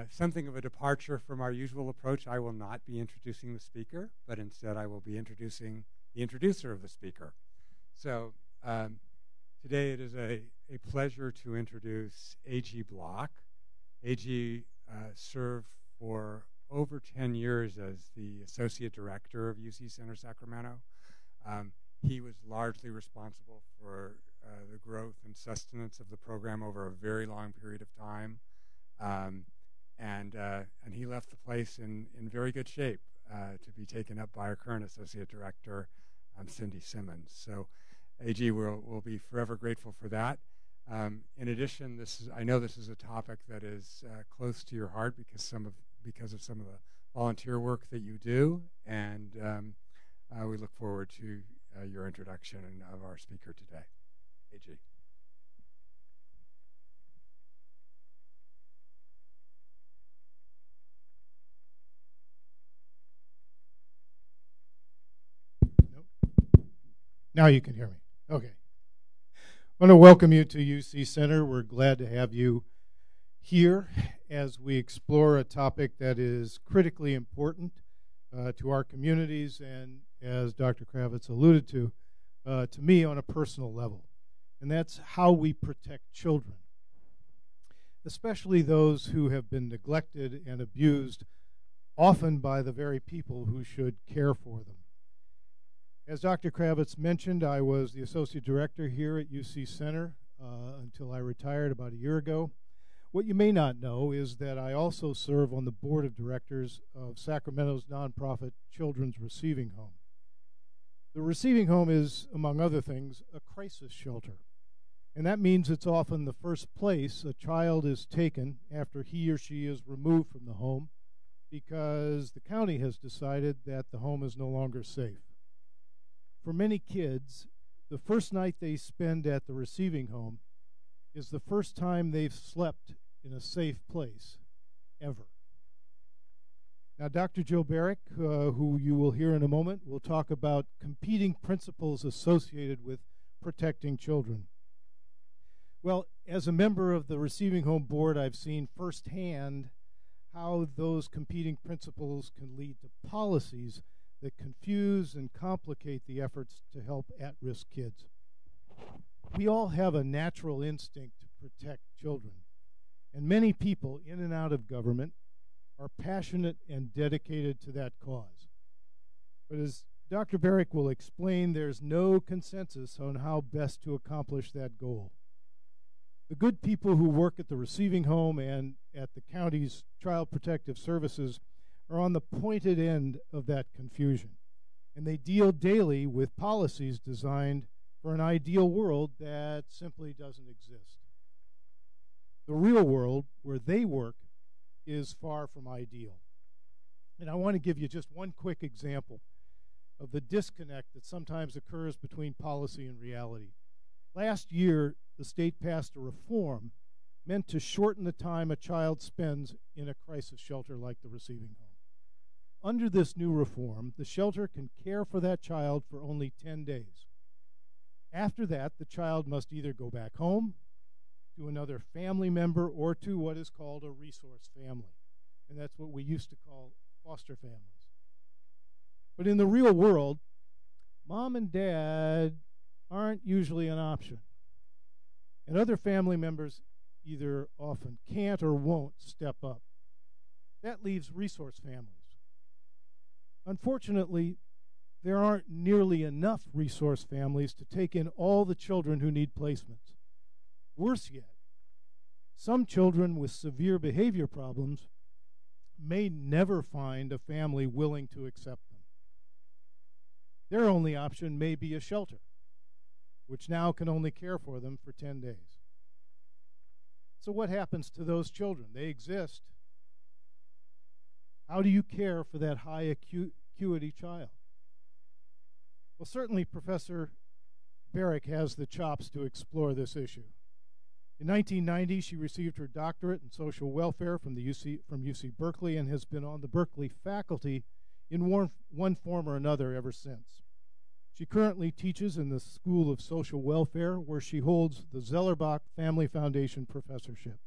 Something of a departure from our usual approach, I will not be introducing the speaker, but instead I will be introducing the introducer of the speaker. So today it is a pleasure to introduce A.G. Block. A.G. served for over 10 years as the Associate Director of UC Center Sacramento. He was largely responsible for the growth and sustenance of the program over a very long period of time. And he left the place in very good shape to be taken up by our current Associate Director, Cindy Simmons. So AG will be forever grateful for that. In addition, I know this is a topic that is close to your heart because of some of the volunteer work that you do, and we look forward to your introduction of our speaker today. AG. Now you can hear me. Okay. I want to welcome you to UC Center. We're glad to have you here as we explore a topic that is critically important to our communities and, as Dr. Kravitz alluded to me on a personal level. And that's how we protect children, especially those who have been neglected and abused, often by the very people who should care for them. As Dr. Kravitz mentioned, I was the Associate Director here at UC Center until I retired about a year ago. What you may not know is that I also serve on the Board of Directors of Sacramento's nonprofit Children's Receiving Home. The Receiving Home is, among other things, a crisis shelter. And that means it's often the first place a child is taken after he or she is removed from the home because the county has decided that the home is no longer safe. For many kids, the first night they spend at the receiving home is the first time they've slept in a safe place, ever. Now, Dr. Joe Berrick, who you will hear in a moment, will talk about competing principles associated with protecting children. Well, as a member of the Receiving Home Board, I've seen firsthand how those competing principles can lead to policies that confuse and complicate the efforts to help at-risk kids. We all have a natural instinct to protect children, and many people in and out of government are passionate and dedicated to that cause. But as Dr. Berrick will explain, there's no consensus on how best to accomplish that goal. The good people who work at the receiving home and at the county's Child Protective Services are on the pointed end of that confusion, and they deal daily with policies designed for an ideal world that simply doesn't exist. The real world where they work is far from ideal. And I want to give you just one quick example of the disconnect that sometimes occurs between policy and reality. Last year, the state passed a reform meant to shorten the time a child spends in a crisis shelter like the receiving home. Under this new reform, the shelter can care for that child for only 10 days. After that, the child must either go back home, to another family member, or to what is called a resource family. And that's what we used to call foster families. But in the real world, mom and dad aren't usually an option. And other family members either often can't or won't step up. That leaves resource families. Unfortunately, there aren't nearly enough resource families to take in all the children who need placements. Worse yet, some children with severe behavior problems may never find a family willing to accept them. Their only option may be a shelter, which now can only care for them for 10 days. So what happens to those children? They exist. How do you care for that high acuity child? Well, certainly Professor Berrick has the chops to explore this issue. In 1990, she received her doctorate in social welfare from UC Berkeley and has been on the Berkeley faculty in one form or another ever since. She currently teaches in the School of Social Welfare, where she holds the Zellerbach Family Foundation professorship.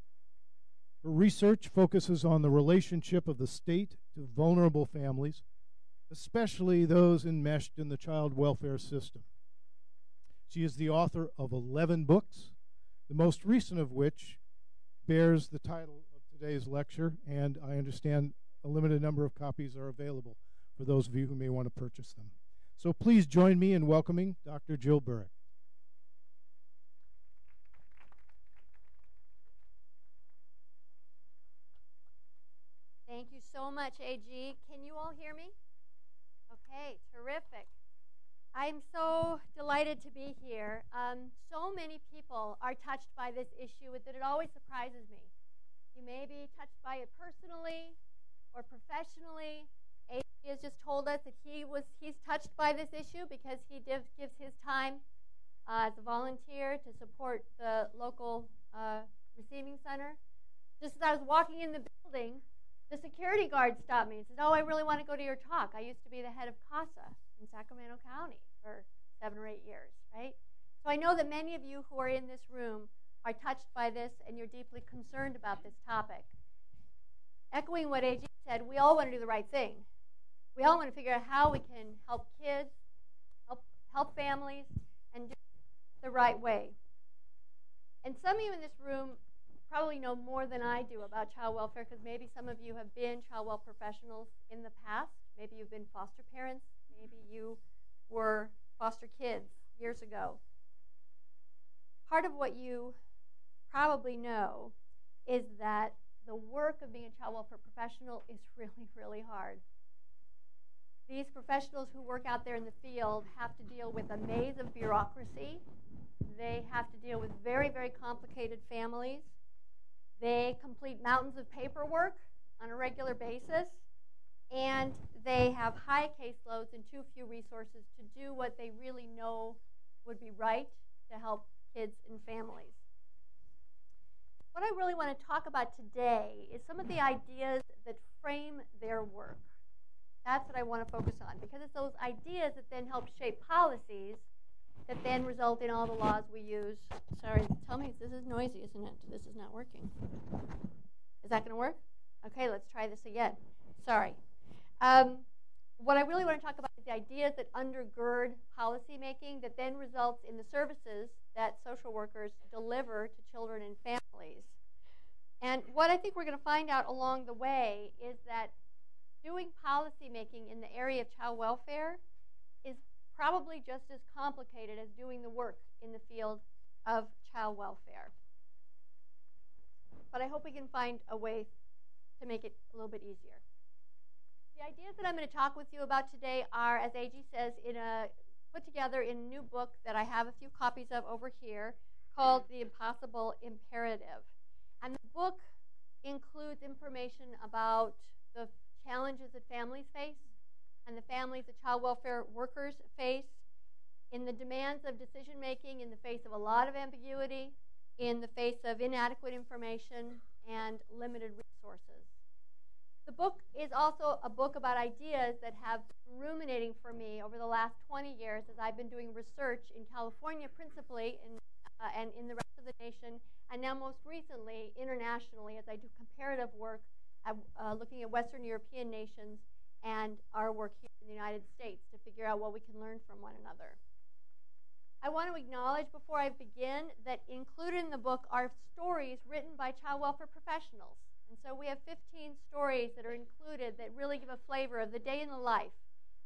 Her research focuses on the relationship of the state to vulnerable families, especially those enmeshed in the child welfare system. She is the author of 11 books, the most recent of which bears the title of today's lecture, and I understand a limited number of copies are available for those of you who may want to purchase them. So please join me in welcoming Dr. Jill Berrick. Thank you so much, AG. Can you all hear me? Okay, terrific. I'm so delighted to be here. So many people are touched by this issue that it always surprises me. You may be touched by it personally or professionally. AG has just told us that he's touched by this issue because he gives his time as a volunteer to support the local receiving center. Just as I was walking in the building, the security guard stopped me and said, "Oh, I really want to go to your talk. I used to be the head of CASA in Sacramento County for 7 or 8 years," right? So I know that many of you who are in this room are touched by this and you're deeply concerned about this topic. Echoing what AG said, we all want to do the right thing. We all want to figure out how we can help kids, help families, and do it the right way. And some of you in this room probably know more than I do about child welfare because maybe some of you have been child welfare professionals in the past. Maybe you've been foster parents. Maybe you were foster kids years ago. Part of what you probably know is that the work of being a child welfare professional is really, really hard. These professionals who work out there in the field have to deal with a maze of bureaucracy. They have to deal with very, very complicated families. They complete mountains of paperwork on a regular basis, and they have high caseloads and too few resources to do what they really know would be right to help kids and families. What I really want to talk about today is some of the ideas that frame their work. That's what I want to focus on, because it's those ideas that then help shape policies that then result in all the laws we use. Sorry, tell me, this is noisy, isn't it? This is not working. Is that going to work? Okay, let's try this again. Sorry. What I really want to talk about is the ideas that undergird policy making that then results in the services that social workers deliver to children and families. And what I think we're going to find out along the way is that doing policy making in the area of child welfare is probably just as complicated as doing the work in the field of child welfare. But I hope we can find a way to make it a little bit easier. The ideas that I'm going to talk with you about today are, as AG says, put together in a new book that I have a few copies of over here called The Impossible Imperative. And the book includes information about the challenges that families face and the families that child welfare workers face in the demands of decision making in the face of a lot of ambiguity, in the face of inadequate information and limited resources. The book is also a book about ideas that have been ruminating for me over the last 20 years as I've been doing research in California principally and in the rest of the nation, and now most recently internationally as I do comparative work looking at Western European nations and our work here in the United States to figure out what we can learn from one another. I want to acknowledge before I begin that included in the book are stories written by child welfare professionals. And so we have 15 stories that are included that really give a flavor of the day in the life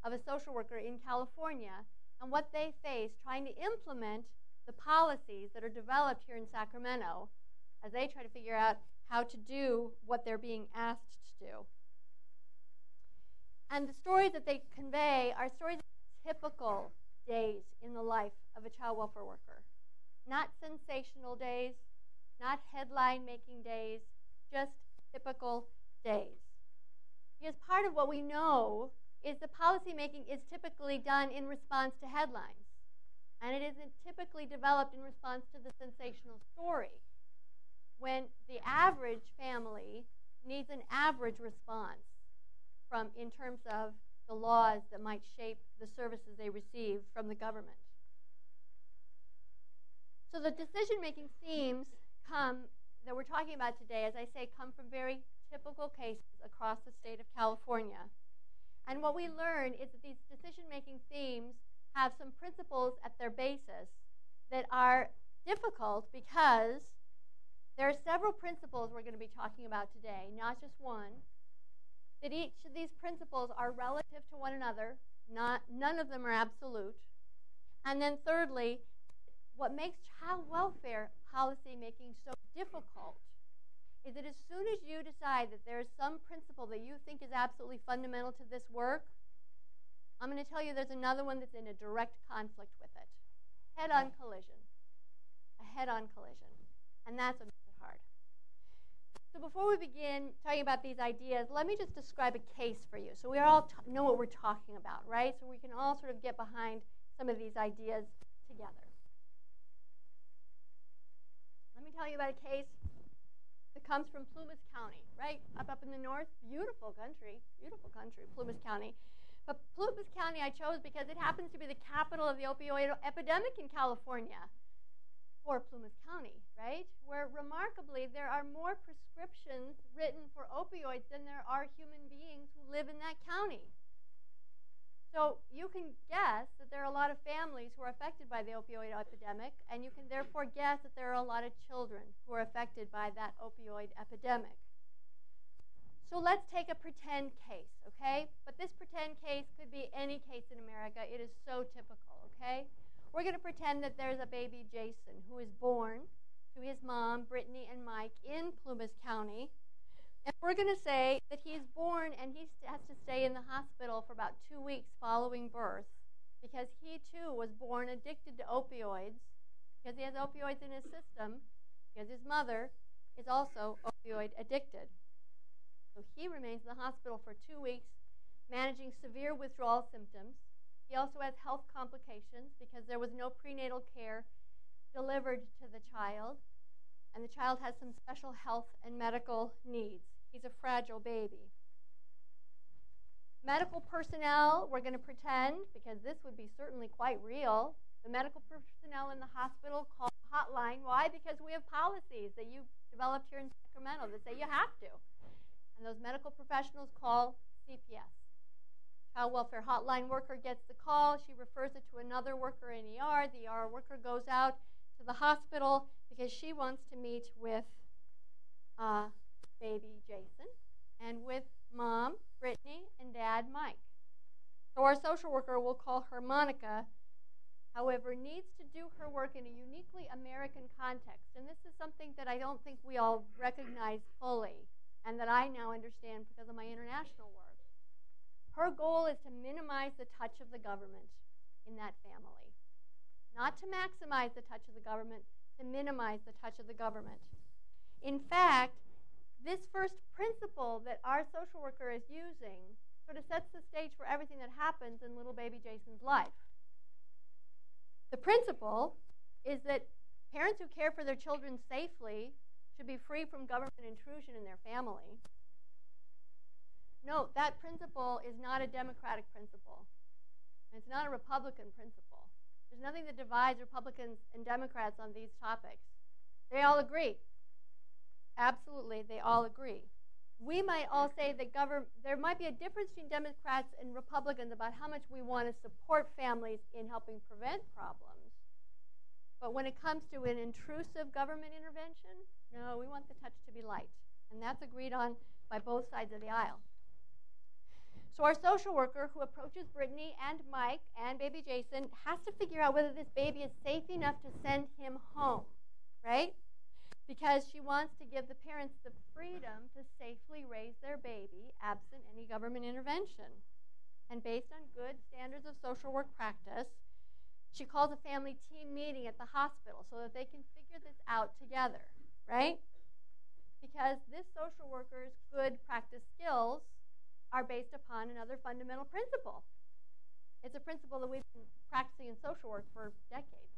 of a social worker in California and what they face trying to implement the policies that are developed here in Sacramento as they try to figure out how to do what they're being asked to do. And the stories that they convey are stories of typical days in the life of a child welfare worker. Not sensational days, not headline-making days, just typical days. Because part of what we know is the policy making is typically done in response to headlines. And it isn't typically developed in response to the sensational story. When the average family needs an average response in terms of the laws that might shape the services they receive from the government. So the decision-making themes that we're talking about today, as I say, come from very typical cases across the state of California. And what we learn is that these decision-making themes have some principles at their basis that are difficult because there are several principles we're going to be talking about today, not just one, that each of these principles are relative to one another, none of them are absolute. And then thirdly, what makes child welfare policy making so difficult is that as soon as you decide that there is some principle that you think is absolutely fundamental to this work, I'm going to tell you there's another one that's in a direct conflict with it. Head-on collision. A head-on collision. And that's what makes it hard. So before we begin talking about these ideas, let me just describe a case for you so we all know what we're talking about, right? So we can all sort of get behind some of these ideas together. Let me tell you about a case that comes from Plumas County, right? Up in the north. Beautiful country, Plumas County. But Plumas County I chose because it happens to be the capital of the opioid epidemic in California, or Plumas County, right? Where remarkably there are more prescriptions written for opioids than there are human beings who live in that county. So you can guess that there are a lot of families who are affected by the opioid epidemic, and you can therefore guess that there are a lot of children who are affected by that opioid epidemic. So let's take a pretend case, okay? But this pretend case could be any case in America. It is so typical, okay? We're going to pretend that there's a baby Jason who is born to his mom, Brittany, and Mike in Plumas County. And we're going to say that he's born and he has to stay in the hospital for about 2 weeks following birth because he, too, was born addicted to opioids because he has opioids in his system because his mother is also opioid addicted. So he remains in the hospital for 2 weeks managing severe withdrawal symptoms. He also has health complications because there was no prenatal care delivered to the child. And the child has some special health and medical needs. He's a fragile baby. Medical personnel, we're going to pretend, because this would be certainly quite real, the medical personnel in the hospital call the hotline. Why? Because we have policies that you developed here in Sacramento that say you have to. And those medical professionals call CPS. Child welfare hotline worker gets the call. She refers it to another worker in ER. The ER worker goes out to the hospital because she wants to meet with baby Jason and with mom, Brittany, and dad, Mike. So our social worker, we'll call her Monica, however, needs to do her work in a uniquely American context. And this is something that I don't think we all recognize fully and that I now understand because of my international work. Her goal is to minimize the touch of the government in that family. Not to maximize the touch of the government, to minimize the touch of the government. In fact, this first principle that our social worker is using sort of sets the stage for everything that happens in little baby Jason's life. The principle is that parents who care for their children safely should be free from government intrusion in their family. Note, that principle is not a Democratic principle. And it's not a Republican principle. There's nothing that divides Republicans and Democrats on these topics. They all agree. Absolutely, they all agree. We might all say that there might be a difference between Democrats and Republicans about how much we want to support families in helping prevent problems. But when it comes to an intrusive government intervention, no, we want the touch to be light. And that's agreed on by both sides of the aisle. So our social worker who approaches Brittany and Mike and baby Jason has to figure out whether this baby is safe enough to send him home, right? Because she wants to give the parents the freedom to safely raise their baby absent any government intervention. And based on good standards of social work practice, she calls a family team meeting at the hospital so that they can figure this out together, right? Because this social worker's good practice skills are based upon another fundamental principle. It's a principle that we've been practicing in social work for decades,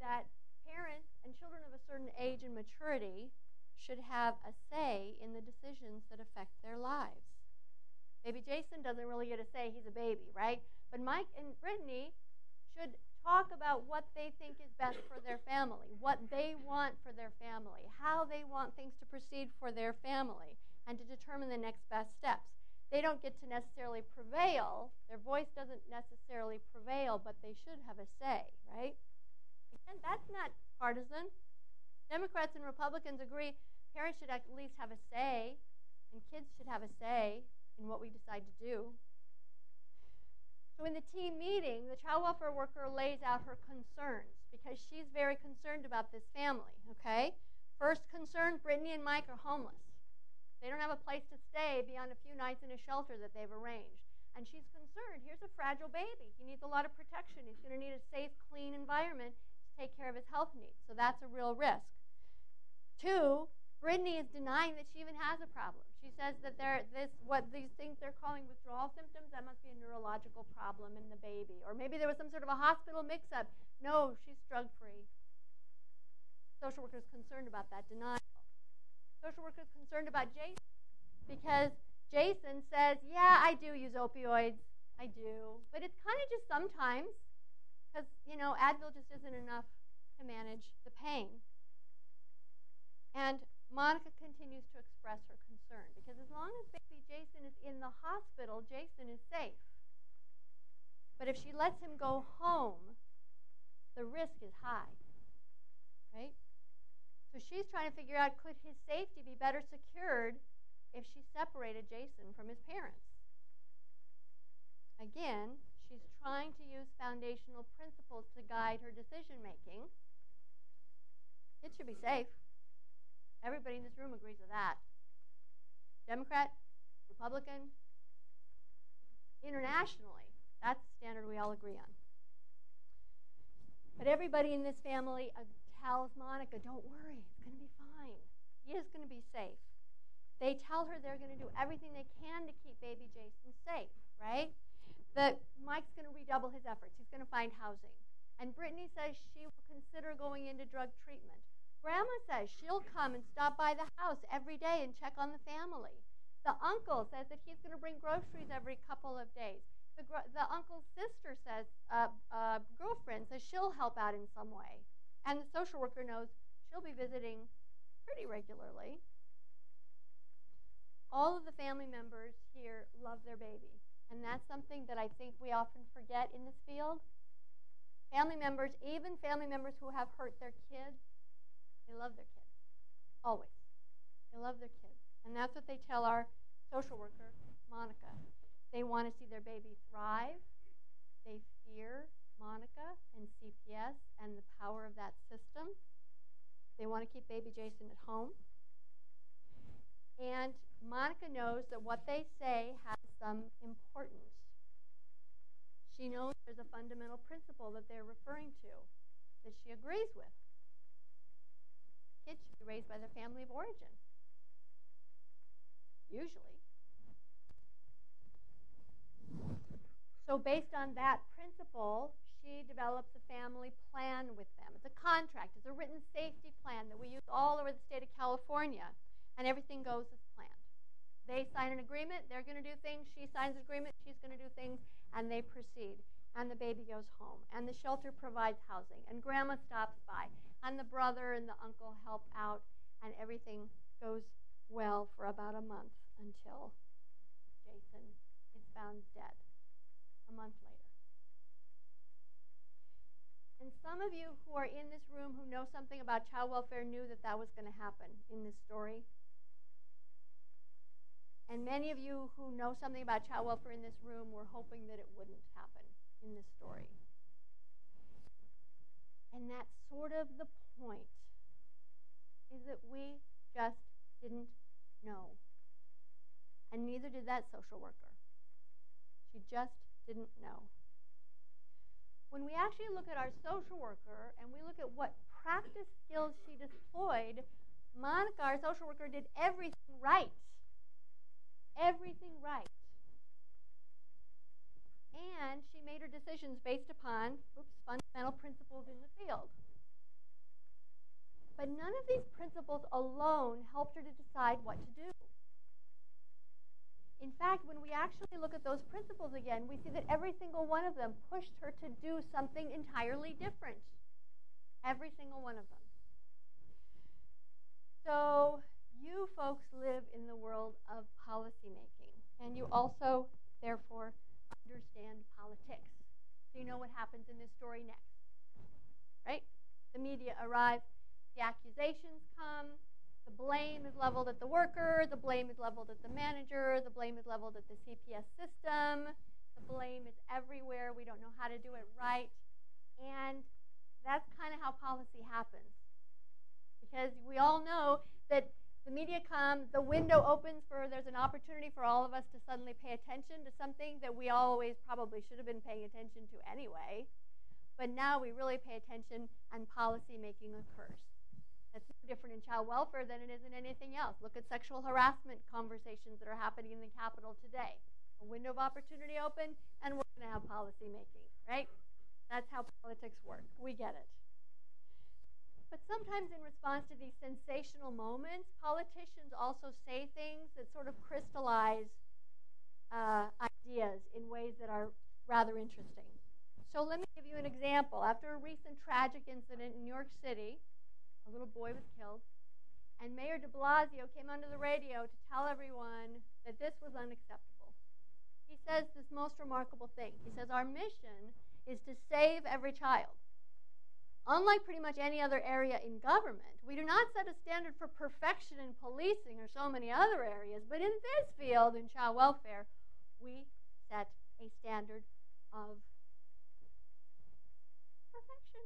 that parents and children of a certain age and maturity should have a say in the decisions that affect their lives. Baby Jason doesn't really get a say, he's a baby, right? But Mike and Brittany should talk about what they think is best for their family, what they want for their family, how they want things to proceed for their family, and to determine the next best steps. They don't get to necessarily prevail. Their voice doesn't necessarily prevail, but they should have a say, right? Again, that's not partisan. Democrats and Republicans agree parents should at least have a say, and kids should have a say in what we decide to do. So in the team meeting, the child welfare worker lays out her concerns because she's very concerned about this family, okay? First concern, Brittany and Mike are homeless. They don't have a place to stay beyond a few nights in a shelter that they've arranged. And she's concerned, here's a fragile baby. He needs a lot of protection. He's going to need a safe, clean environment to take care of his health needs. So that's a real risk. 2, Brittany is denying that she even has a problem. She says that what these things they're calling withdrawal symptoms, that must be a neurological problem in the baby. Or maybe there was some sort of a hospital mix-up. No, she's drug-free. Social worker is concerned about that denial. Social worker is concerned about Jason because Jason says, yeah, I do use opioids. I do. But it's kind of just sometimes because, Advil just isn't enough to manage the pain. And Monica continues to express her concern because as long as baby Jason is in the hospital, Jason is safe. But if she lets him go home, the risk is high, right? So she's trying to figure out, could his safety be better secured if she separated Jason from his parents? Again, she's trying to use foundational principles to guide her decision-making. It should be safe. Everybody in this room agrees with that. Democrat, Republican, internationally, that's the standard we all agree on. But everybody in this family tells Monica, don't worry, it's going to be fine. He is going to be safe. They tell her they're going to do everything they can to keep baby Jason safe, right? Mike's going to redouble his efforts. He's going to find housing. And Brittany says she will consider going into drug treatment. Grandma says she'll come and stop by the house every day and check on the family. The uncle says that he's going to bring groceries every couple of days. The uncle's sister says, girlfriend says she'll help out in some way. And the social worker knows she'll be visiting pretty regularly. All of the family members here love their baby. And that's something that I think we often forget in this field. Family members, even family members who have hurt their kids, they love their kids. Always. They love their kids. And that's what they tell our social worker, Monica. They want to see their baby thrive. They fear Monica and CPS and the power of that system. They want to keep baby Jason at home. And Monica knows that what they say has some importance. She knows there's a fundamental principle that they're referring to that she agrees with. Kids should be raised by their family of origin. Usually. So based on that principle, she develops a family plan with them. It's a contract. It's a written safety plan that we use all over the state of California. And everything goes as planned. They sign an agreement. They're going to do things. She signs an agreement. She's going to do things. And they proceed. And the baby goes home. And the shelter provides housing. And grandma stops by. And the brother and the uncle help out. And everything goes well for about a month until Jason is found dead a month later. And some of you who are in this room who know something about child welfare knew that that was going to happen in this story. And many of you who know something about child welfare in this room were hoping that it wouldn't happen in this story. And that's sort of the point, is that we just didn't know. And neither did that social worker. She just didn't know. When we actually look at our social worker and we look at what practice skills she deployed, Monica, our social worker, did everything right. Everything right. And she made her decisions based upon fundamental principles in the field. But none of these principles alone helped her to decide what to do. In fact, when we actually look at those principles again, we see that every single one of them pushed her to do something entirely different. Every single one of them. So you folks live in the world of policymaking, and you also, therefore, understand politics. So you know what happens in this story next, right? The media arrive, the accusations come, the blame is leveled at the worker, the blame is leveled at the manager, the blame is leveled at the CPS system, the blame is everywhere, we don't know how to do it right, and that's kind of how policy happens. Because we all know that the media comes, the window opens for, there's an opportunity for all of us to suddenly pay attention to something that we always probably should have been paying attention to anyway. But now we really pay attention and policy making occurs. That's no different in child welfare than it is in anything else. Look at sexual harassment conversations that are happening in the Capitol today. A window of opportunity open, and we're going to have policy making, right? That's how politics work. We get it. But sometimes in response to these sensational moments, politicians also say things that sort of crystallize ideas in ways that are rather interesting. So let me give you an example. After a recent tragic incident in New York City, a little boy was killed, and Mayor de Blasio came onto the radio to tell everyone that this was unacceptable. He says this most remarkable thing. He says, our mission is to save every child. Unlike pretty much any other area in government, we do not set a standard for perfection in policing or so many other areas, but in this field, in child welfare, we set a standard of perfection.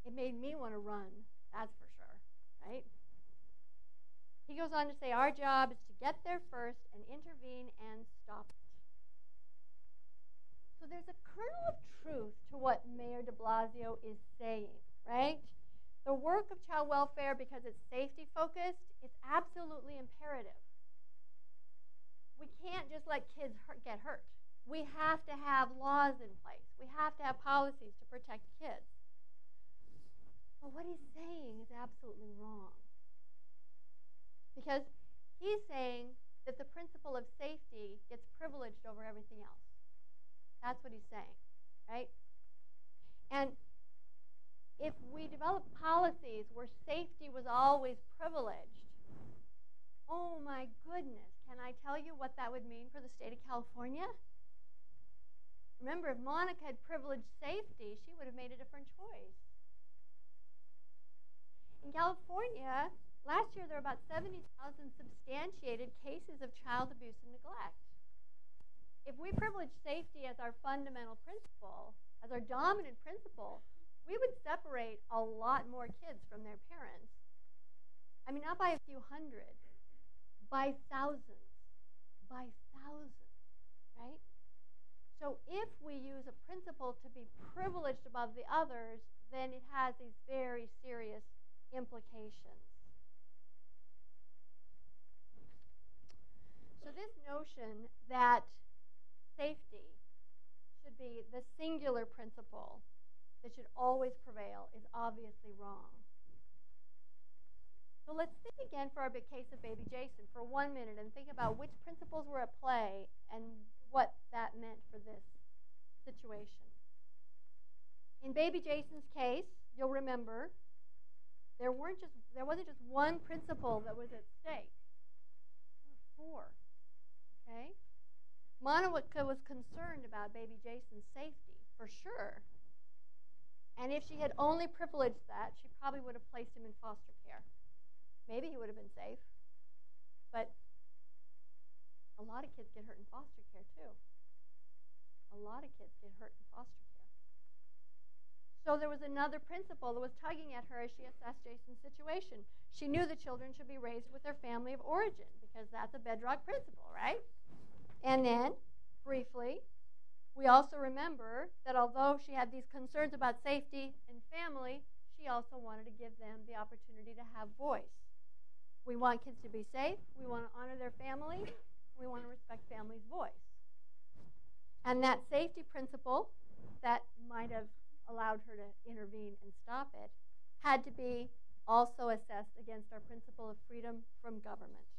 It made me want to run, that's for sure, right? He goes on to say, our job is to get there first and intervene and stop it. So there's a kernel of truth to what Mayor de Blasio is saying, right? The work of child welfare, because it's safety focused, it's absolutely imperative. We can't just let kids get hurt. We have to have laws in place. We have to have policies to protect kids. But what he's saying is absolutely wrong. Because he's saying that the principle of safety gets privileged over everything else. That's what he's saying, right? And if we develop policies where safety was always privileged, oh my goodness, can I tell you what that would mean for the state of California? Remember, if Monica had privileged safety, she would have made a different choice. In California, last year there were about 70,000 substantiated cases of child abuse and neglect. If we privilege safety as our fundamental principle, as our dominant principle, we would separate a lot more kids from their parents. I mean, not by a few hundred, by thousands, right? So if we use a principle to be privileged above the others, then it has these very serious implications. So this notion that safety should be the singular principle that should always prevail is obviously wrong. So let's think again for our big case of baby Jason for 1 minute and think about which principles were at play and what that meant for this situation. In baby Jason's case, you'll remember, there wasn't just one principle that was at stake. There were four. Okay? Monica was concerned about baby Jason's safety, for sure. And if she had only privileged that, she probably would have placed him in foster care. Maybe he would have been safe. But a lot of kids get hurt in foster care, too. A lot of kids get hurt in foster care. So there was another principle that was tugging at her as she assessed Jason's situation. She knew the children should be raised with their family of origin, because that's a bedrock principle, right? And then, briefly, we also remember that although she had these concerns about safety and family, she also wanted to give them the opportunity to have voice. We want kids to be safe, we want to honor their family, we want to respect family's voice. And that safety principle that might have allowed her to intervene and stop it had to be also assessed against our principle of freedom from government.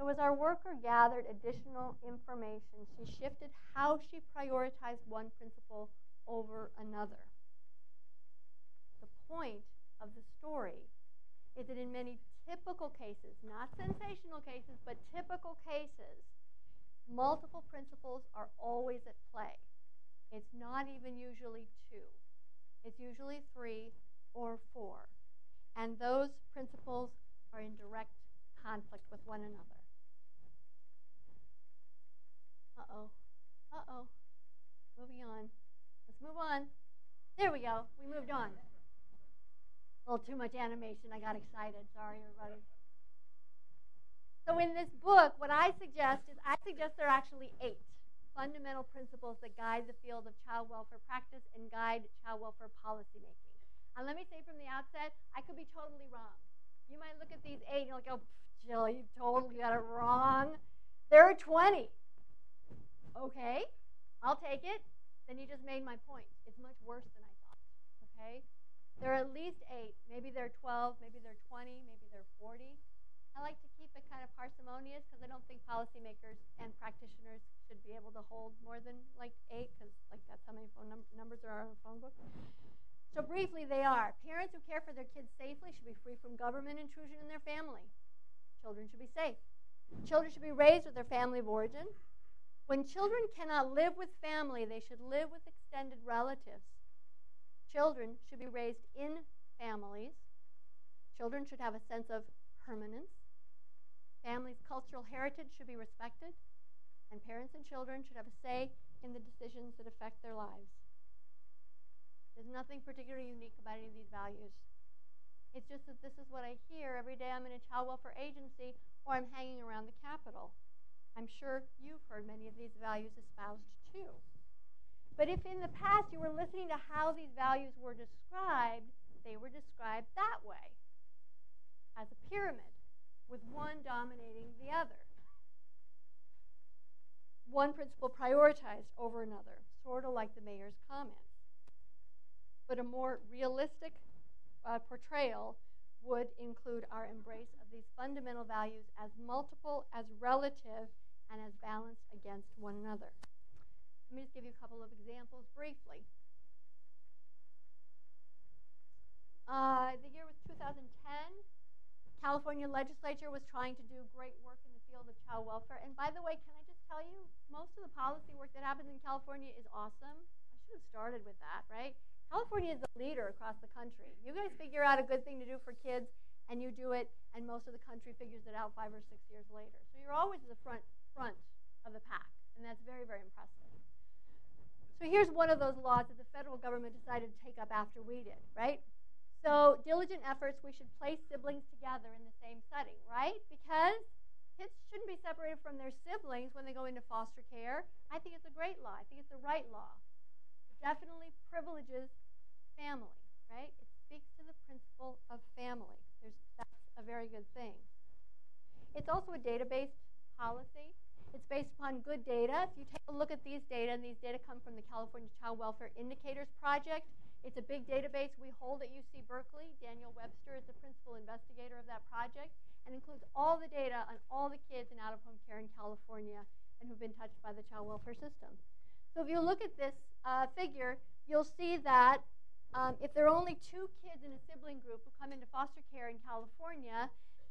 So as our worker gathered additional information, she shifted how she prioritized one principle over another. The point of the story is that in many typical cases, not sensational cases, but typical cases, multiple principles are always at play. It's not even usually 2. It's usually 3 or 4. And those principles are in direct conflict with one another. Uh-oh. Moving on. Let's move on. There we go. We moved on. A little too much animation. I got excited. Sorry, everybody. So in this book, what I suggest there are actually 8 fundamental principles that guide the field of child welfare practice and guide child welfare policymaking. And let me say from the outset, I could be totally wrong. You might look at these 8 and you're like, oh, Jill, you totally got it wrong. There are 20. Okay, I'll take it. Then you just made my point. It's much worse than I thought. Okay? There are at least 8. Maybe there are 12. Maybe there are 20. Maybe there are 40. I like to keep it kind of parsimonious because I don't think policymakers and practitioners should be able to hold more than like 8 because like that's how many phone numbers there are on a phone book. So briefly, they are: parents who care for their kids safely should be free from government intrusion in their family. Children should be safe. Children should be raised with their family of origin. When children cannot live with family, they should live with extended relatives. Children should be raised in families. Children should have a sense of permanence. Families' cultural heritage should be respected. And parents and children should have a say in the decisions that affect their lives. There's nothing particularly unique about any of these values. It's just that this is what I hear every day I'm in a child welfare agency or I'm hanging around the Capitol. I'm sure you've heard many of these values espoused too. But if in the past you were listening to how these values were described, they were described that way, as a pyramid, with one dominating the other. One principle prioritized over another, sort of like the mayor's comments. But a more realistic portrayal would include our embrace of these fundamental values as multiple, as relative, and as balanced against one another. Let me just give you a couple of examples briefly. The year was 2010. California legislature was trying to do great work in the field of child welfare. And by the way, can I just tell you, most of the policy work that happens in California is awesome. I should have started with that, right? California is the leader across the country. You guys figure out a good thing to do for kids, and you do it, and most of the country figures it out 5 or 6 years later. So you're always at the front of the pack, and that's very, very impressive. So here's one of those laws that the federal government decided to take up after we did, right? So diligent efforts, we should place siblings together in the same setting, right? Because kids shouldn't be separated from their siblings when they go into foster care. I think it's a great law. I think it's the right law. It definitely privileges family, right? It speaks to the principle of family. That's a very good thing. It's also a data-based policy. It's based upon good data. If you take a look at these data, and these data come from the California Child Welfare Indicators Project, it's a big database we hold at UC Berkeley. Daniel Webster is the principal investigator of that project, and includes all the data on all the kids in out-of-home care in California and who've been touched by the child welfare system. So if you look at this figure, you'll see that if there are only 2 kids in a sibling group who come into foster care in California,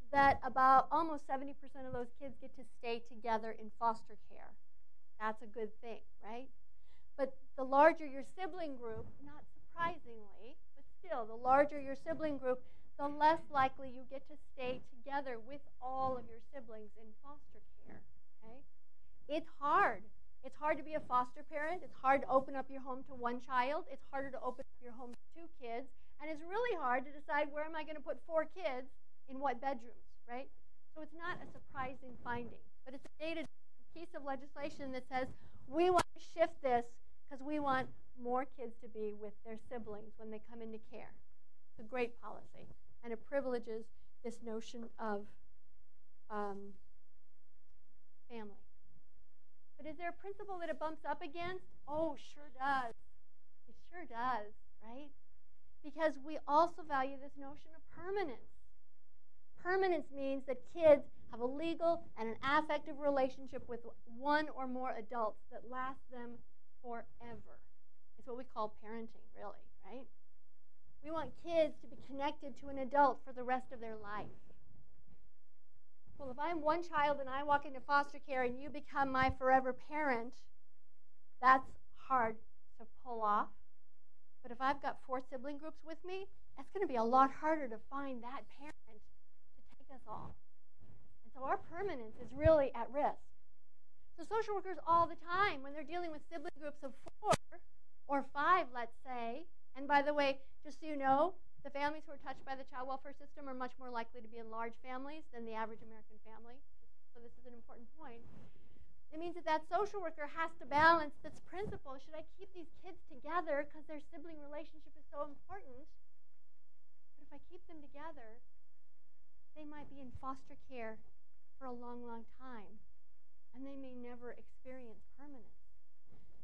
that about almost 70% of those kids get to stay together in foster care. That's a good thing, right? But the larger your sibling group, not surprisingly, but still, the larger your sibling group, the less likely you get to stay together with all of your siblings in foster care, okay? It's hard. It's hard to be a foster parent. It's hard to open up your home to 1 child. It's harder to open up your home to 2 kids. And it's really hard to decide where am I going to put 4 kids in what bedrooms, right? So it's not a surprising finding. But it's a data piece of legislation that says we want to shift this because we want more kids to be with their siblings when they come into care. It's a great policy. And it privileges this notion of family. But is there a principle that it bumps up against? Oh, sure does. It sure does, right? Because we also value this notion of permanence. Permanence means that kids have a legal and an affective relationship with one or more adults that lasts them forever. It's what we call parenting, really, right? We want kids to be connected to an adult for the rest of their life. Well, if I'm one child and I walk into foster care and you become my forever parent, that's hard to pull off. But if I've got 4 sibling groups with me, that's going to be a lot harder to find that parent to take us all. And so our permanence is really at risk. So social workers all the time, when they're dealing with sibling groups of 4 or 5, let's say, and by the way, just so you know, the families who are touched by the child welfare system are much more likely to be in large families than the average American family. So this is an important point. It means that that social worker has to balance this principle. Should I keep these kids together because their sibling relationship is so important? But if I keep them together, they might be in foster care for a long, long time. And they may never experience permanence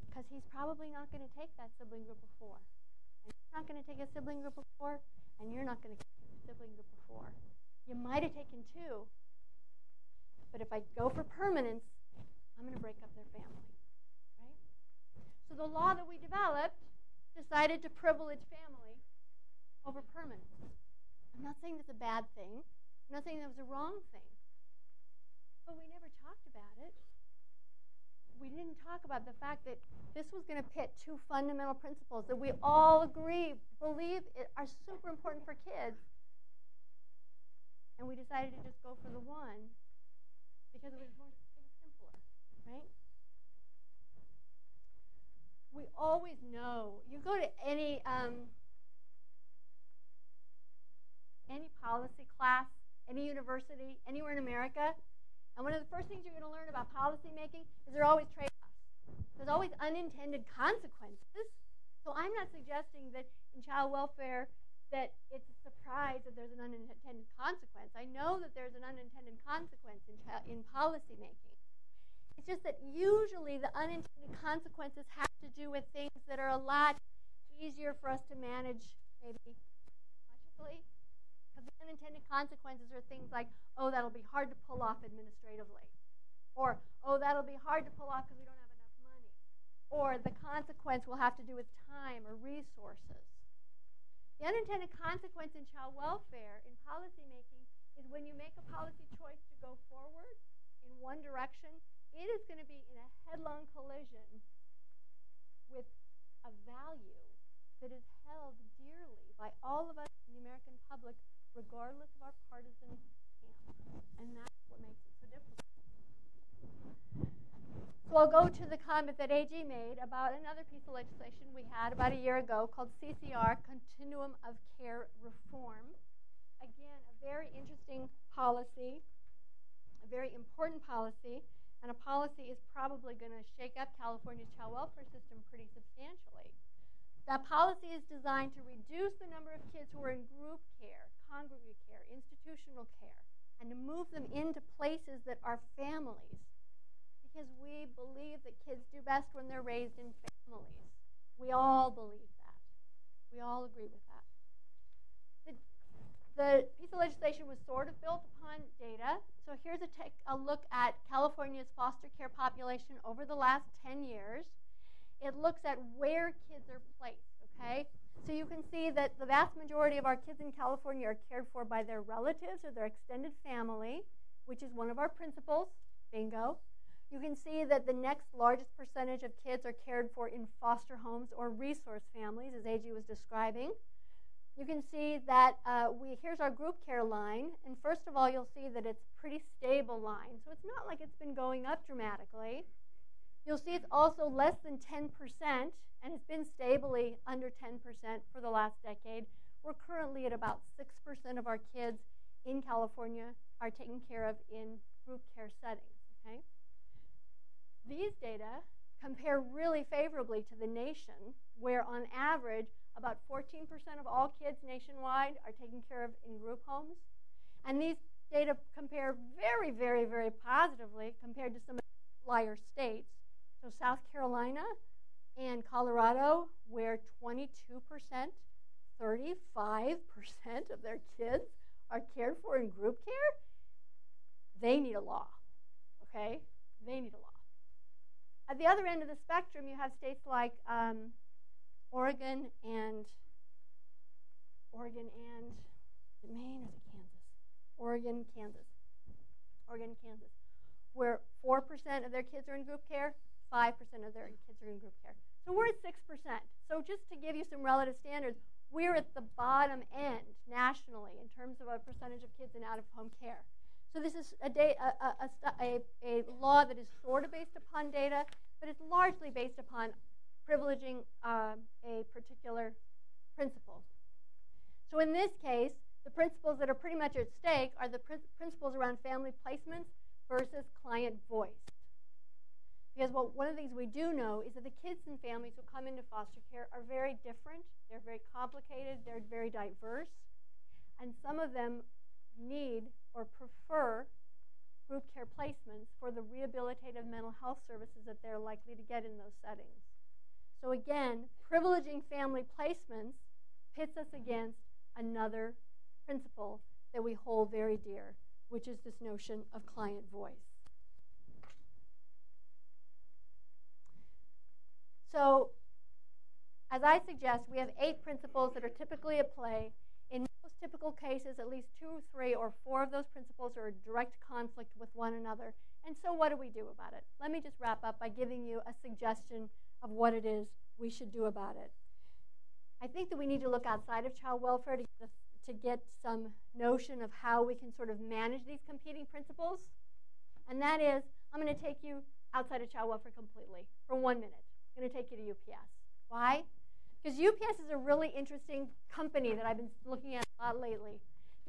because he's probably not going to take that sibling group of 4. And you're not going to take a sibling group of 4, and you're not going to take a sibling group of 4. You might have taken 2, but if I go for permanence, I'm going to break up their family, right? So the law that we developed decided to privilege family over permanence. I'm not saying that's a bad thing. I'm not saying that was a wrong thing. But we never talked about it. We didn't talk about the fact that this was going to pit 2 fundamental principles that we all believe are super important for kids. And we decided to just go for the one because it was simpler, right? We always know. You go to any policy class, any university, anywhere in America, and one of the first things you're going to learn about policy making is there are always trade-offs. There's always unintended consequences. So I'm not suggesting that in child welfare that it's a surprise that there's an unintended consequence. I know that there's an unintended consequence in policy making. It's just that usually the unintended consequences have to do with things that are a lot easier for us to manage, maybe logically. Because the unintended consequences are things like, oh, that'll be hard to pull off administratively. Or, oh, that'll be hard to pull off because we don't have enough money. Or the consequence will have to do with time or resources. The unintended consequence in child welfare, in policymaking, is when you make a policy choice to go forward in one direction, it is going to be in a headlong collision with a value that is held dearly by all of us in the American public, regardless of our partisan camp. And that's what makes it so difficult. So I'll go to the comment that AG made about another piece of legislation we had about a year ago called CCR, Continuum of Care Reform. Again, a very interesting policy, a very important policy, and a policy is probably going to shake up California's child welfare system pretty substantially. That policy is designed to reduce the number of kids who are in group care, congregate care, institutional care, and to move them into places that are families. Because we believe that kids do best when they're raised in families. We all believe that. We all agree with that. The piece of legislation was sort of built upon data. So here's a look at California's foster care population over the last 10 years. It looks at where kids are placed, okay? So you can see that the vast majority of our kids in California are cared for by their relatives or their extended family, which is one of our principles. Bingo. You can see that the next largest percentage of kids are cared for in foster homes or resource families, as AG was describing. You can see that here's our group care line, and first of all, you'll see that it's a pretty stable line. So it's not like it's been going up dramatically. You'll see it's also less than 10%, and it's been stably under 10% for the last decade. We're currently at about 6% of our kids in California are taken care of in group care settings, okay? These data compare really favorably to the nation, where on average, about 14% of all kids nationwide are taken care of in group homes. And these data compare very, very, very positively compared to some outlier states. So South Carolina and Colorado, where 22%, 35% of their kids are cared for in group care. they need a law, okay? They need a law. At the other end of the spectrum, you have states like Oregon and is it Maine or is it Kansas? Oregon, Kansas, where 4% of their kids are in group care, 5% of their kids are in group care. So we're at 6%. So just to give you some relative standards, we're at the bottom end nationally in terms of a percentage of kids in out-of-home care. So this is a law that is sort of based upon data, but it's largely based upon privileging a particular principle. So in this case, the principles that are pretty much at stake are the principles around family placements versus client voice. Because one of the things we do know is that the kids and families who come into foster care are very different. They're very complicated. They're very diverse. And some of them need or prefer group care placements for the rehabilitative mental health services that they're likely to get in those settings. So again, privileging family placements pits us against another principle that we hold very dear, which is this notion of client voice. So, as I suggest, we have 8 principles that are typically at play. In most typical cases, at least 2, 3, or 4 of those principles are in direct conflict with one another. And so what do we do about it? Let me just wrap up by giving you a suggestion of what it is we should do about it. I think that we need to look outside of child welfare to get some notion of how we can sort of manage these competing principles. And that is, I'm going to take you outside of child welfare completely for 1 minute. I'm going to take you to UPS. Why? Because UPS is a really interesting company that I've been looking at a lot lately.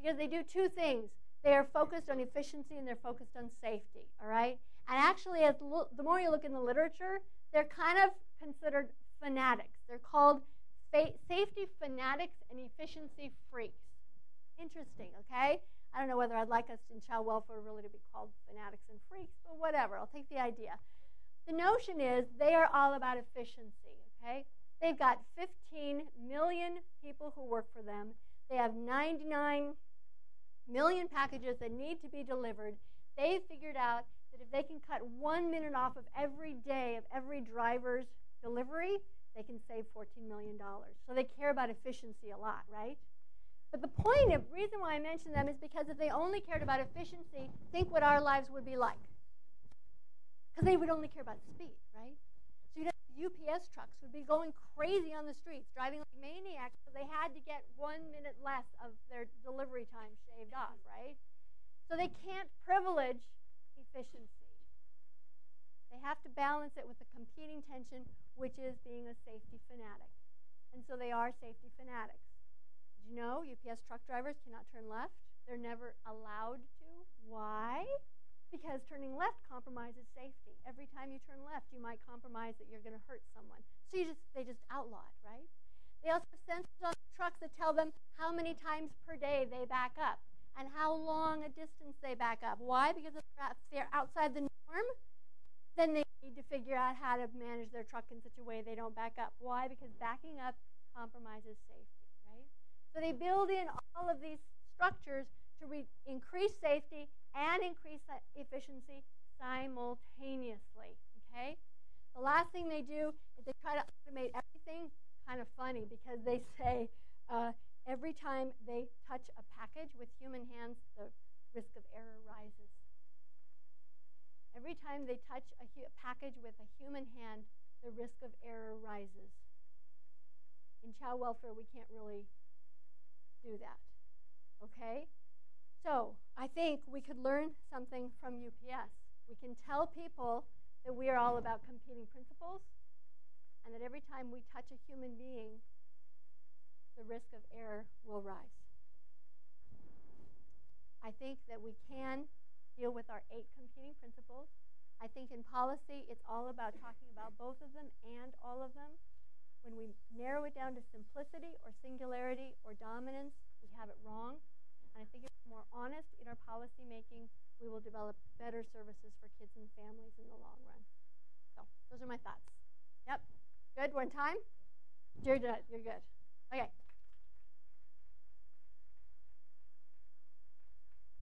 Because they do 2 things. They are focused on efficiency and they're focused on safety, all right? And actually, the more you look in the literature, they're kind of considered fanatics. They're called safety fanatics and efficiency freaks. Interesting, okay? I don't know whether I'd like us in child welfare really to be called fanatics and freaks, but whatever. I'll take the idea. The notion is they are all about efficiency, okay? They've got 15 million people who work for them. They have 99 million packages that need to be delivered. They've figured out that if they can cut 1 minute off of every day of every driver's delivery, they can save $14 million. So they care about efficiency a lot, right? But the reason why I mention them is because if they only cared about efficiency, think what our lives would be like. Because they would only care about speed, right? So you'd have UPS trucks would be going crazy on the streets, driving like maniacs, so they had to get 1 minute less of their delivery time shaved off, right? So they can't privilege efficiency. They have to balance it with the competing tension, which is being a safety fanatic. And so they are safety fanatics. Did you know UPS truck drivers cannot turn left? They're never allowed to. Why? Because turning left compromises safety. Every time you turn left, you might compromise that you're going to hurt someone. So they just outlaw it, right? They also have sensors on the trucks that tell them how many times per day they back up and how long a distance they back up. Why? Because if they're outside the norm, then they need to figure out how to manage their truck in such a way they don't back up. Why? Because backing up compromises safety, right? So they build in all of these structures to increase safety and increase efficiency simultaneously, okay? The last thing they do is they try to automate everything. Kind of funny because they say every time they touch a package with human hands, the risk of error rises. Every time they touch a package with a human hand, the risk of error rises. In child welfare, we can't really do that, okay? So I think we could learn something from UPS. We can tell people that we are all about competing principles and that every time we touch a human being, the risk of error will rise. I think that we can deal with our 8 competing principles. I think in policy, it's all about talking about both of them and all of them. When we narrow it down to simplicity or singularity or dominance, we have it wrong. And I think if we're more honest in our policy making, we will develop better services for kids and families in the long run. So those are my thoughts. Yep. Good? We're on time? You're good. You're good. Okay.